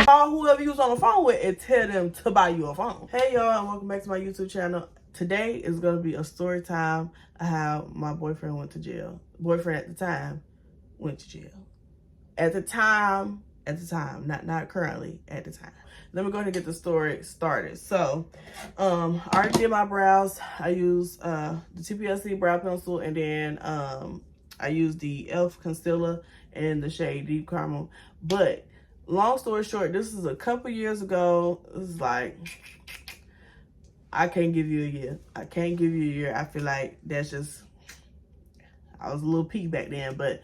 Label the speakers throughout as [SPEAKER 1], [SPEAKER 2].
[SPEAKER 1] Call whoever you was on the phone with and tell them to buy you a phone. Hey y'all, and welcome back to my YouTube channel. Today is gonna be a story time of how my boyfriend went to jail. Boyfriend at the time went to jail. At the time, not currently, at the time. Let me go ahead and get the story started. So, I already did my brows. I used the TPLC brow pencil, and then I used the e.l.f. concealer in the shade Deep Caramel. But long story short, this is a couple years ago. This is like, I can't give you a year. I can't give you a year. I feel like that's just, I was a little peak back then, but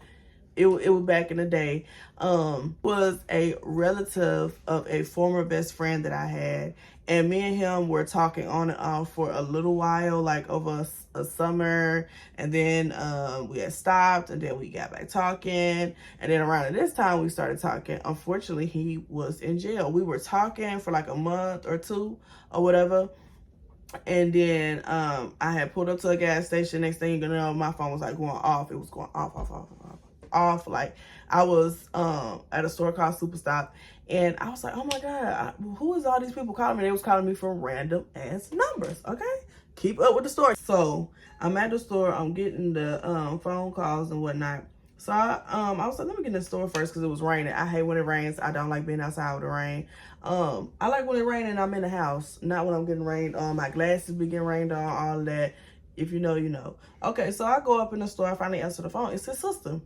[SPEAKER 1] it was back in the day. Was a relative of a former best friend that I had, and me and him were talking on and off for a little while, like over a summer, and then we had stopped, and then we got back talking, and then around this time we started talking. Unfortunately, he was in jail. We were talking for like a month or two or whatever. And then I had pulled up to a gas station. Next thing you know, my phone was like going off. It was going off. Like, I was at a store called Superstop, and I was like, oh my God, who is all these people calling me? They was calling me from random ass numbers. Okay, keep up with the story. So I'm at the store. I'm getting the phone calls and whatnot. So I was like, let me get in the store first because it was raining. I hate when it rains. I don't like being outside with the rain. I like when it rains and I'm in the house, not when I'm getting rained on. My glasses be getting rained on, all of that. If you know, you know. Okay, so I go up in the store. I finally answer the phone. It's his sister.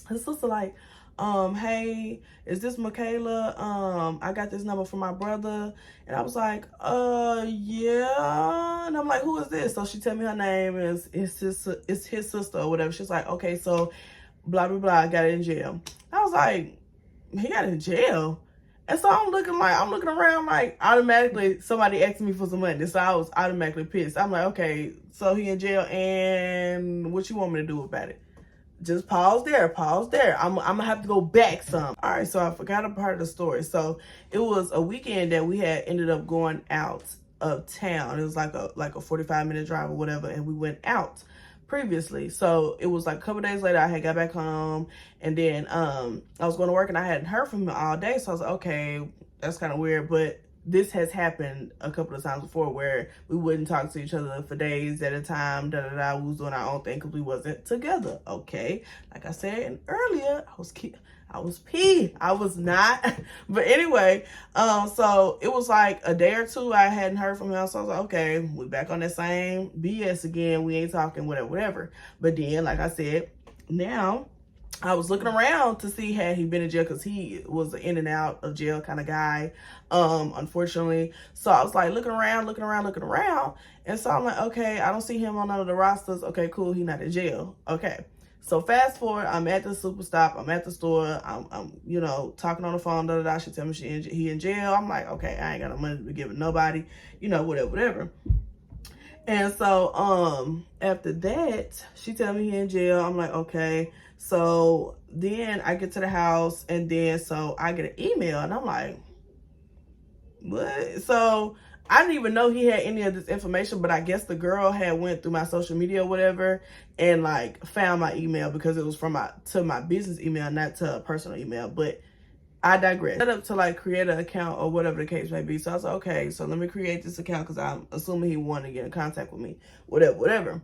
[SPEAKER 1] His sister like, hey, is this Michaela? I got this number from my brother. And I was like, yeah. And I'm like, who is this? So she tell me her name is it's his sister or whatever. She's like, okay, so blah, blah, blah, got it in jail. I was like, he got in jail? And so I'm looking around like automatically somebody asked me for some money. So I was automatically pissed. I'm like, okay, so he in jail and what you want me to do about it? Just pause there. I'm gonna have to go back some. All right, so I forgot a part of the story. So it was a weekend that we had ended up going out of town. It was like a 45-minute drive or whatever, and we went out previously. So it was like a couple days later, I had got back home, and then I was going to work, and I hadn't heard from him all day. So I was like, okay, that's kind of weird, but this has happened a couple of times before where we wouldn't talk to each other for days at a time, we was doing our own thing because we wasn't together. Okay, like I said earlier, I was pee. I was not. But anyway, so it was like a day or two I hadn't heard from him. So I was like, okay, we back on that same BS again. We ain't talking, whatever. But then, like I said, now I was looking around to see had he been in jail, because he was an in and out of jail kind of guy, unfortunately. So I was like looking around. And so I'm like, okay, I don't see him on none of the rosters. Okay, cool, he not in jail. Okay. So fast forward, I'm at the Superstop, I'm at the store, I'm you know, talking on the phone, She tell me he in jail. I'm like, okay, I ain't got no money to be giving nobody, you know, whatever. And so after that, she tell me he in jail. I'm like, okay. So then I get to the house, and then so I get an email, and I'm like, what? So I didn't even know he had any of this information, but I guess the girl had went through my social media or whatever and like found my email, because it was from my business email, not to a personal email. But I digress. Set up to like create an account or whatever the case may be. So I was like, okay, so let me create this account because I'm assuming he wanted to get in contact with me, whatever.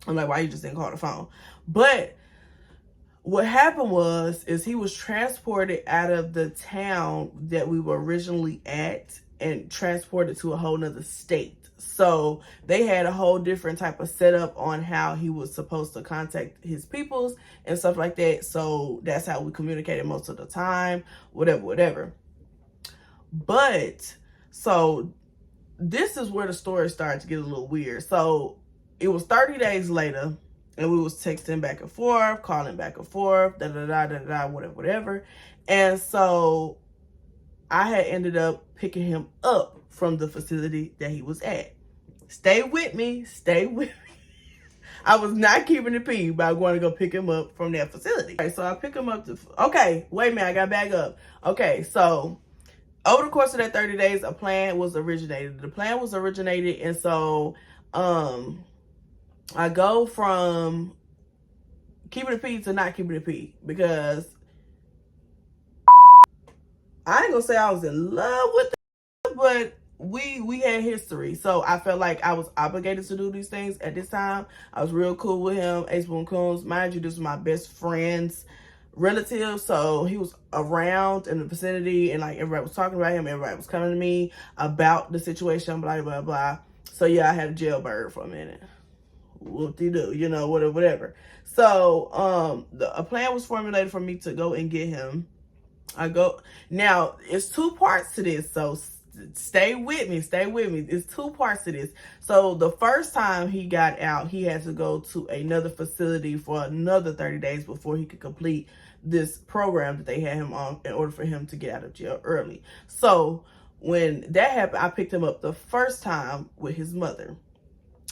[SPEAKER 1] I'm like, why you just didn't call the phone? But what happened is he was transported out of the town that we were originally at and transported to a whole nother state. So they had a whole different type of setup on how he was supposed to contact his peoples and stuff like that. So that's how we communicated most of the time, whatever. But so this is where the story started to get a little weird. So it was 30 days later, and we was texting back and forth, calling back and forth, whatever. And so I had ended up picking him up from the facility that he was at. Stay with me. I was not keeping the pee by going to go pick him up from that facility. Okay, so I pick him up okay, wait a minute, I got back up. Okay, so over the course of that 30 days, a plan was originated. And so I go from keeping the pee to not keeping the pee, because I ain't gonna say I was in love with him, but we had history. So I felt like I was obligated to do these things at this time. I was real cool with him. Ace Boon Coons, mind you, this was my best friend's relative. So he was around in the vicinity and like everybody was talking about him. Everybody was coming to me about the situation, blah, blah, blah. So yeah, I had a jailbird for a minute. Whoop-de-doo, you know, whatever. So a plan was formulated for me to go and get him. Now it's two parts to this, so stay with me. It's two parts to this. So the first time he got out, he had to go to another facility for another 30 days before he could complete this program that they had him on in order for him to get out of jail early. So when that happened, I picked him up the first time with his mother.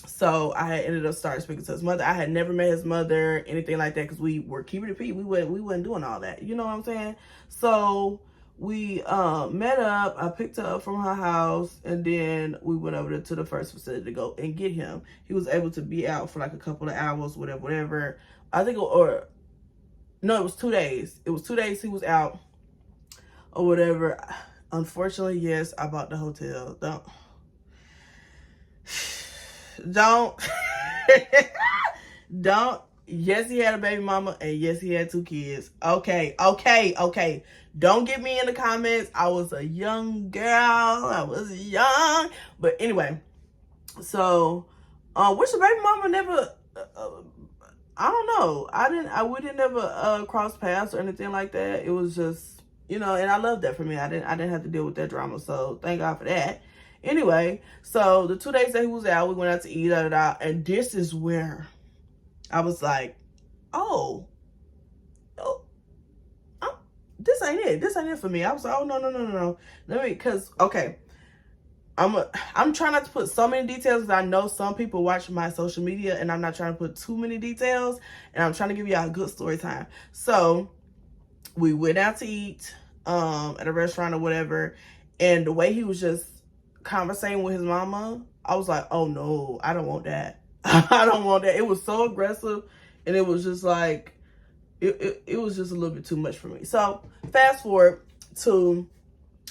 [SPEAKER 1] So I had ended up starting speaking to his mother. I had never met his mother, anything like that, because we were keeping it P. We wasn't doing all that. You know what I'm saying? So we met up. I picked her up from her house, and then we went over to the first facility to go and get him. He was able to be out for like a couple of hours, whatever. I think, or no, it was 2 days. It was 2 days he was out or whatever. Unfortunately, yes, I bought the hotel. Don't yes, he had a baby mama, and yes, he had 2 kids. Okay. Don't get me in the comments. I was a young girl. I was young. But anyway, so which the baby mama never I don't know. We didn't ever cross paths or anything like that. It was just, you know, and I love that for me. I didn't have to deal with that drama. So thank God for that. Anyway, so the 2 days that he was out, we went out to eat, and this is where I was like, oh, this ain't it. This ain't it for me. I was like, oh, no. Okay. I'm trying not to put so many details because I know some people watch my social media, and I'm not trying to put too many details, and I'm trying to give y'all a good story time. So we went out to eat at a restaurant or whatever, and the way he was just conversating with his mama, I was like, oh no, I don't want that. I don't want that. It was so aggressive, and it was just like, it was just a little bit too much for me. So fast forward to,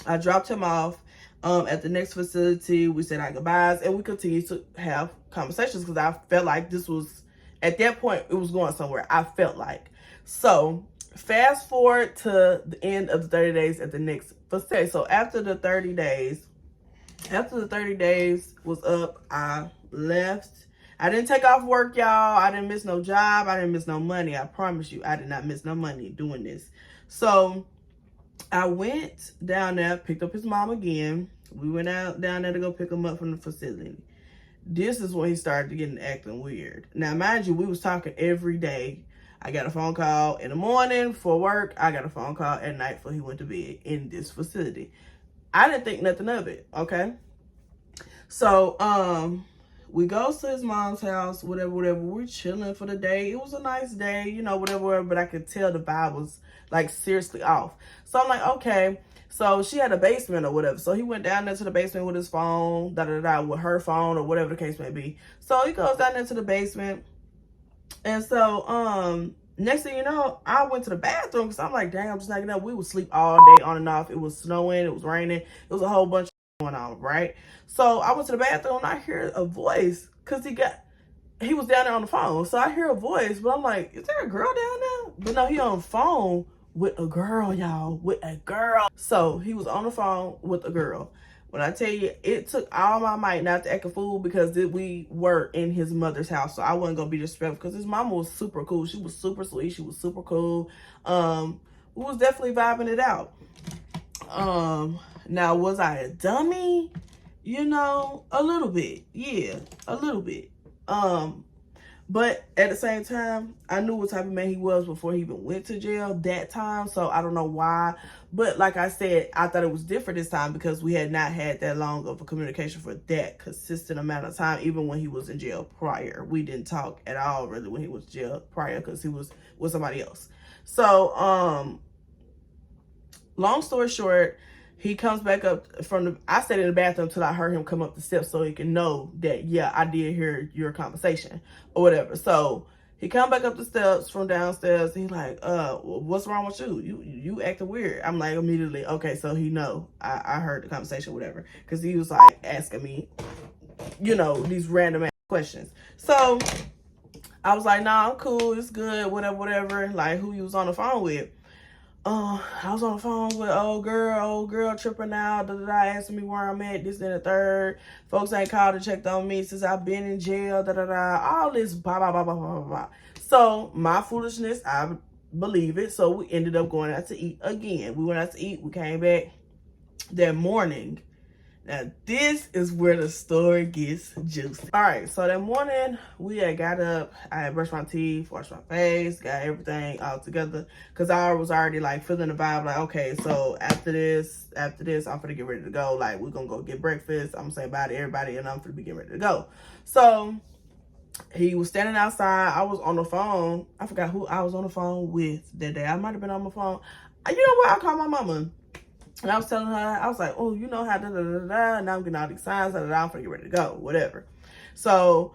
[SPEAKER 1] I dropped him off at the next facility. We said our goodbyes, and we continued to have conversations because I felt like this was, at that point, it was going somewhere. I felt like. So fast forward to the end of the 30 days at the next facility. So after the 30 days was up, I left. I didn't take off work, y'all. I didn't miss no job. I didn't miss no money. I promise you, I did not miss no money doing this. So I went down there, picked up his mom again. We went out down there to go pick him up from the facility. This is when he started getting acting weird. Now, mind you, we was talking every day. I got a phone call in the morning for work. I got a phone call at night before he went to bed in this facility. I didn't think nothing of it, okay? So, we go to his mom's house, whatever. We're chilling for the day. It was a nice day, you know, whatever, but I could tell the vibe was, like, seriously off. So I'm like, okay. So she had a basement or whatever. So he went down there to the basement with his phone, with her phone or whatever the case may be. So he goes down there to the basement. And so, next thing you know, I went to the bathroom because I'm like, dang, I'm just not getting up. We would sleep all day on and off. It was snowing. It was raining. It was a whole bunch going on, right? So I went to the bathroom and I hear a voice because he was down there on the phone. So I hear a voice, but I'm like, is there a girl down there? But no, he on the phone with a girl, y'all, with a girl. So he was on the phone with a girl. When I tell you, it took all my might not to act a fool because we were in his mother's house. So I wasn't going to be disrespectful because his mama was super cool. She was super sweet. She was super cool. We was definitely vibing it out. Now, was I a dummy? You know, a little bit. Yeah, a little bit. But at the same time, I knew what type of man he was before he even went to jail that time. So I don't know why. But like I said, I thought it was different this time because we had not had that long of a communication for that consistent amount of time. Even when he was in jail prior, we didn't talk at all really when he was in jail prior because he was with somebody else. So, long story short, he comes back up I stayed in the bathroom until I heard him come up the steps so he can know that, yeah, I did hear your conversation or whatever. So He come back up the steps from downstairs. He's like, what's wrong with you? You acting weird. I'm like, immediately, okay, so he know. I heard the conversation, whatever. Because he was like asking me, you know, these random questions. So I was like, nah, I'm cool. It's good. Whatever. Like, who you was on the phone with? I was on the phone with old girl tripping out, asking me where I'm at, this and the third. Folks ain't called and checked on me since I've been in jail, all this, blah, blah, blah, blah, blah, blah. So, my foolishness, I believe it. So, we ended up going out to eat again. We went out to eat. We came back that morning. Now, this is where the story gets juicy. All right, so that morning, we had got up. I had brushed my teeth, washed my face, got everything all together. Because I was already, like, feeling the vibe, like, okay, so after this, I'm finna get ready to go. Like, we're going to go get breakfast. I'm going to say bye to everybody, and I'm finna be getting ready to go. So, he was standing outside. I was on the phone. I forgot who I was on the phone with that day. I might have been on my phone. You know what? I called my mama. And I was telling her, I was like, oh, you know how da-da-da-da, and I'm getting all these signs, da-da-da, I'm finna get ready to go, whatever. So,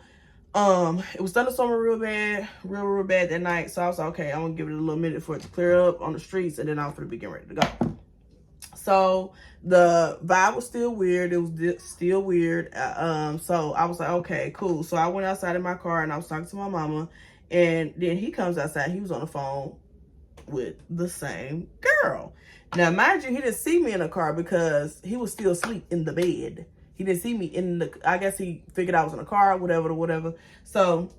[SPEAKER 1] it was thunderstorming real bad that night. So I was like, okay, I'm gonna give it a little minute for it to clear up on the streets, and then I'm finna be getting ready to go. So the vibe was still weird. It was still weird. So I was like, okay, cool. So I went outside in my car, and I was talking to my mama, and then he comes outside. He was on the phone with the same girl. Now, mind you, he didn't see me in the car because he was still asleep in the bed. He didn't see me in the, I guess he figured I was in the car, whatever. So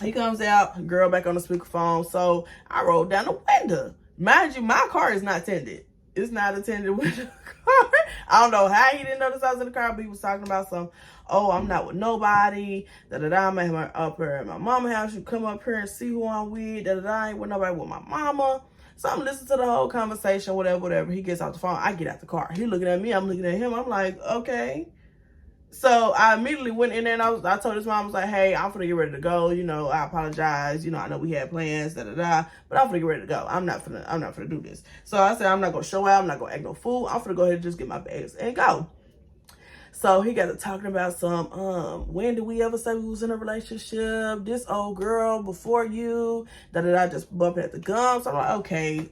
[SPEAKER 1] he comes out, girl back on the speakerphone. So I rolled down the window. Mind you, my car is not tinted. It's not attended with the car. I don't know how he didn't notice I was in the car, but he was talking about some, oh, I'm not with nobody, I'm up here at my mama's house. You come up here and see who I'm with, I ain't with nobody with my mama. So I'm listening to the whole conversation, whatever. He gets off the phone. I get out the car. He looking at me. I'm looking at him. I'm like, okay. So I immediately went in there and I told his mom, I was like, hey, I'm finna get ready to go. You know, I apologize. You know, I know we had plans, but I'm finna get ready to go. I'm not finna do this. So I said, I'm not gonna show out. I'm not gonna act no fool. I'm finna go ahead and just get my bags and go. So he got to talking about some, when did we ever say we was in a relationship? This old girl before you, just bumping at the gums. I'm like, okay,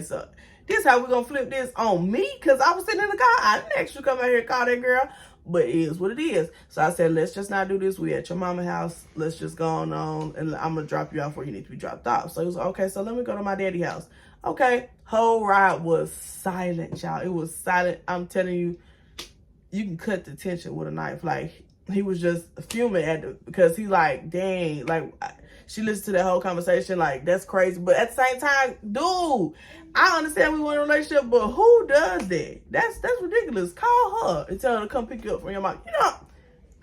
[SPEAKER 1] so this how we gonna flip this on me? Because I was sitting in the car. I didn't actually come out here and call that girl, but it is what it is. So I said, let's just not do this. We at your mama's house. Let's just go on and I'm gonna drop you off where you need to be dropped off. So he was like, okay, so let me go to my daddy's house. Okay, whole ride was silent, y'all. It was silent. I'm telling you, you can cut the tension with a knife. Like, he was just fuming because he like, dang, like, she listened to that whole conversation, like, that's crazy. But at the same time, dude, I understand we want a relationship, but who does that? That's ridiculous. Call her and tell her to come pick you up from your mom. You know,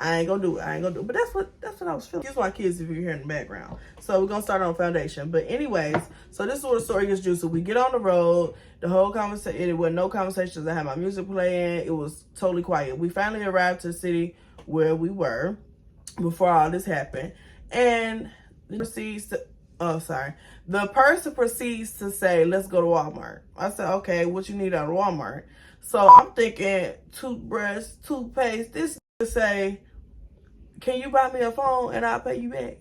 [SPEAKER 1] I ain't gonna do it. But that's what I was feeling. Here's my kids if you hear in the background. So we're gonna start on foundation. But anyways, so this is where the story gets juicy. We get on the road. The whole conversation, it was no conversations. I had my music playing. It was totally quiet. We finally arrived to the city where we were before all this happened. And the person proceeds to say, let's go to Walmart. I said, okay, what you need out of Walmart? So I'm thinking toothbrush, toothpaste. This to say, can you buy me a phone and I'll pay you back?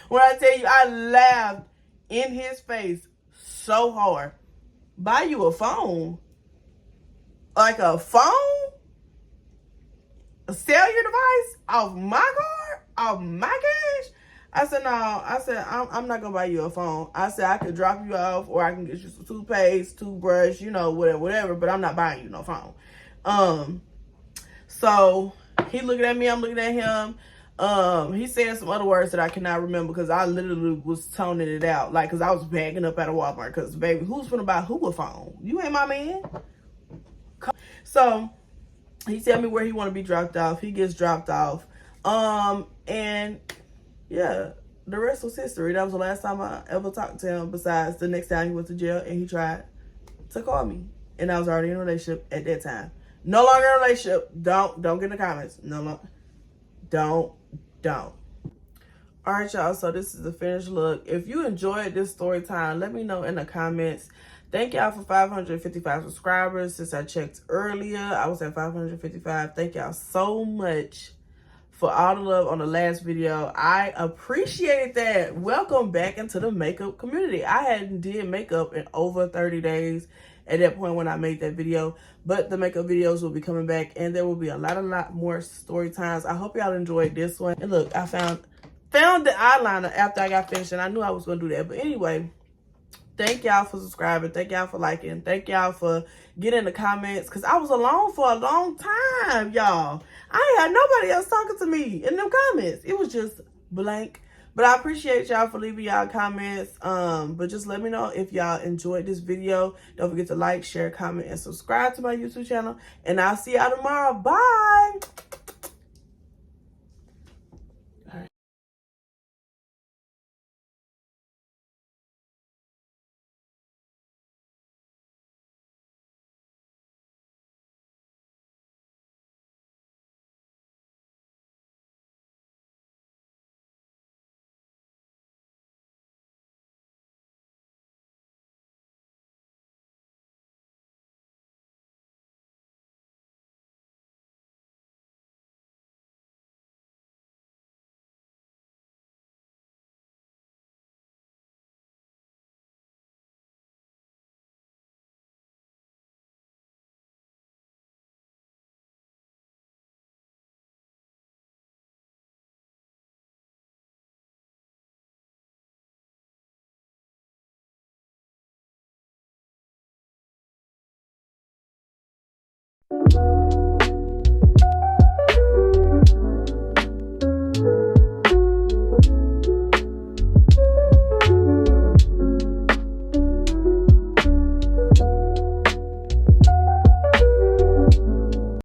[SPEAKER 1] When I tell you, I laughed in his face so hard. Buy you a phone? Like a phone? A cellular device? Off my card? Off my cash? I said, no. I said, I'm not going to buy you a phone. I said, I could drop you off or I can get you some toothpaste, toothbrush, you know, whatever. But I'm not buying you no phone. So he looking at me, I'm looking at him. He said some other words that I cannot remember because I literally was toning it out. Like, because I was backing up at a Walmart because, baby, who's finna buy who a phone? You ain't my man. So he tell me where he want to be dropped off. He gets dropped off. And yeah, the rest was history. That was the last time I ever talked to him besides the next time he went to jail and he tried to call me. And I was already in a relationship at that time. No longer in a relationship. Don't get in the comments. No, don't. All right, y'all. So this is the finished look. If you enjoyed this story time, let me know in the comments. Thank y'all for 555 subscribers. Since I checked earlier, I was at 555. Thank y'all so much for all the love on the last video. I appreciate that. Welcome back into the makeup community. I hadn't did makeup in over 30 days at that point when I made that video, but the makeup videos will be coming back, and there will be a lot more story times. I hope y'all enjoyed this one. And look, I found the eyeliner after I got finished, and I knew I was going to do that. But anyway, thank y'all for subscribing. Thank y'all for liking. Thank y'all for getting in the comments, because I was alone for a long time, y'all. I ain't had nobody else talking to me in them comments. It was just blank. But I appreciate y'all for leaving y'all comments. But just let me know if y'all enjoyed this video. Don't forget to like, share, comment, and subscribe to my YouTube channel. And I'll see y'all tomorrow. Bye.